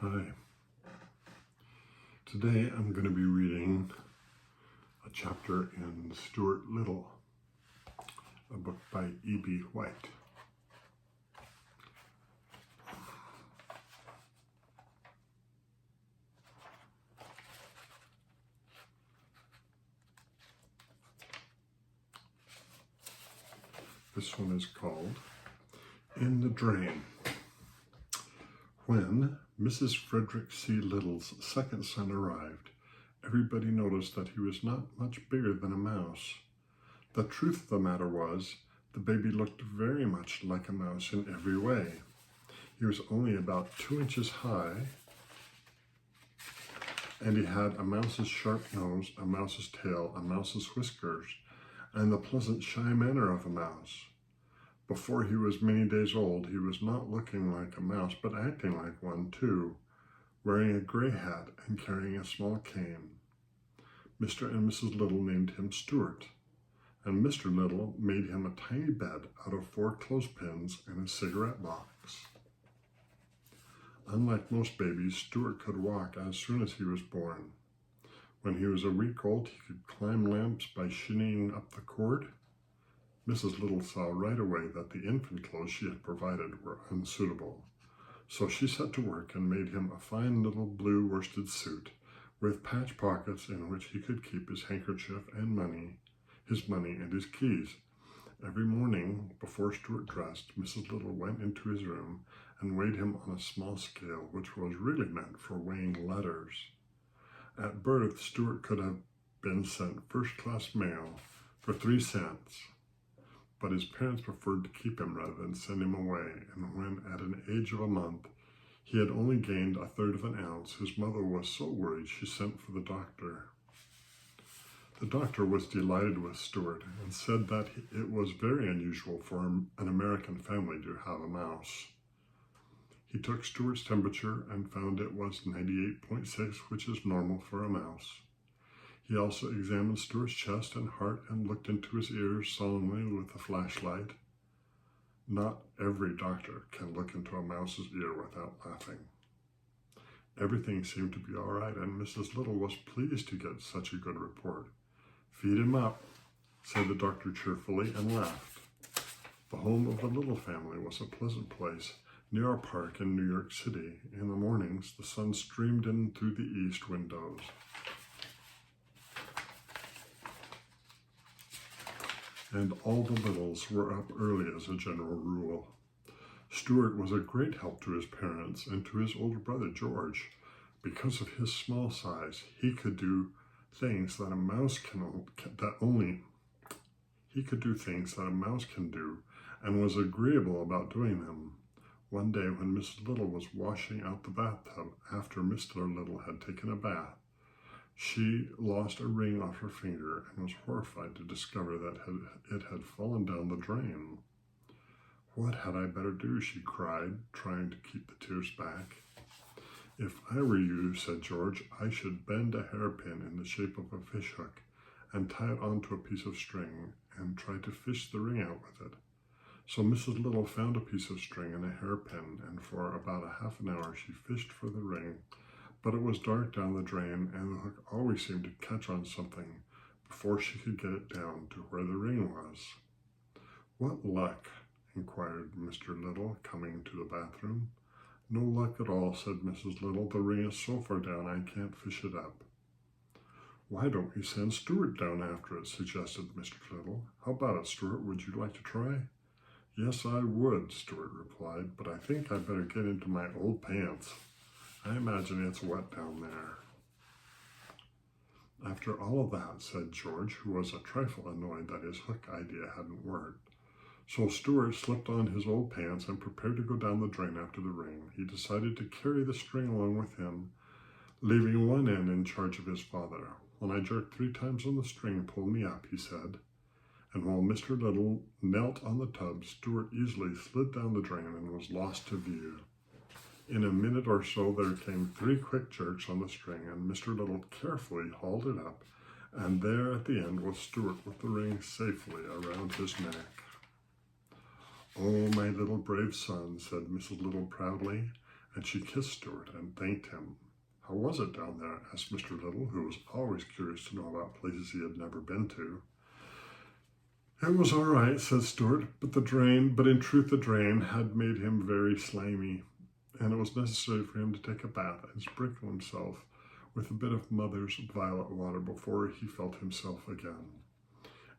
Hi. Today I'm going to be reading a chapter in Stewart Little, a book by E.B. White. This one is called In the Drain. When Mrs. Frederick C. Little's second son arrived, everybody noticed that he was not much bigger than a mouse. The truth of the matter was, the baby looked very much like a mouse in every way. He was only about 2 inches high, and he had a mouse's sharp nose, a mouse's tail, a mouse's whiskers, and the pleasant, shy manner of a mouse. Before he was many days old, he was not looking like a mouse, but acting like one too, wearing a gray hat and carrying a small cane. Mr. and Mrs. Little named him Stewart, and Mr. Little made him a tiny bed out of 4 clothespins and a cigarette box. Unlike most babies, Stewart could walk as soon as he was born. When he was a week old, he could climb lamps by shinnying up the cord. Mrs. Little saw right away that the infant clothes she had provided were unsuitable, so she set to work and made him a fine little blue worsted suit with patch pockets in which he could keep his handkerchief and his money and his keys. Every morning, before Stewart dressed, Mrs. Little went into his room and weighed him on a small scale, which was really meant for weighing letters. At birth, Stewart could have been sent first-class mail for 3 cents. But his parents preferred to keep him rather than send him away, and when at an age of a month he had only gained 1/3 of an ounce, his mother was so worried she sent for the doctor. The doctor was delighted with Stewart and said that it was very unusual for an American family to have a mouse. He took Stewart's temperature and found it was 98.6, which is normal for a mouse. He also examined Stewart's chest and heart and looked into his ears solemnly with a flashlight. Not every doctor can look into a mouse's ear without laughing. Everything seemed to be all right, and Mrs. Little was pleased to get such a good report. "Feed him up," said the doctor cheerfully, and laughed. The home of the Little family was a pleasant place near a park in New York City. In the mornings, the sun streamed in through the east windows. And all the Littles were up early as a general rule. Stewart was a great help to his parents and to his older brother George. Because of his small size, he could do things that a mouse can do, and was agreeable about doing them. One day when Mrs. Little was washing out the bathtub after Mr. Little had taken a bath, she lost a ring off her finger and was horrified to discover that it had fallen down the drain. "What had I better do?" she cried, trying to keep the tears back. "If I were you," said George, "I should bend a hairpin in the shape of a fishhook and tie it onto a piece of string and try to fish the ring out with it." So Mrs. Little found a piece of string and a hairpin, and for about a half an hour she fished for the ring. But it was dark down the drain, and the hook always seemed to catch on something before she could get it down to where the ring was. "What luck?" inquired Mr. Little, coming to the bathroom. "No luck at all," said Mrs. Little. "The ring is so far down I can't fish it up." "Why don't we send Stewart down after it?" suggested Mr. Little. "How about it, Stewart? Would you like to try?" "Yes, I would," Stewart replied, "but I think I'd better get into my old pants. I imagine it's wet down there." "After all of that," said George, who was a trifle annoyed that his hook idea hadn't worked. So Stewart slipped on his old pants and prepared to go down the drain after the ring. He decided to carry the string along with him, leaving one end in charge of his father. "When I jerk 3 times on the string, pull me up," he said. And while Mr. Little knelt on the tub, Stewart easily slid down the drain and was lost to view. In a minute or so, there came 3 quick jerks on the string, and Mr. Little carefully hauled it up, and there at the end was Stewart with the ring safely around his neck. "Oh, my little brave son," said Mrs. Little proudly, and she kissed Stewart and thanked him. "How was it down there?" asked Mr. Little, who was always curious to know about places he had never been to. "It was all right," said Stewart, but in truth the drain had made him very slimy, and it was necessary for him to take a bath and sprinkle himself with a bit of mother's violet water before he felt himself again.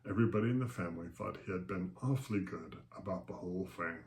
Everybody in the family thought he had been awfully good about the whole thing.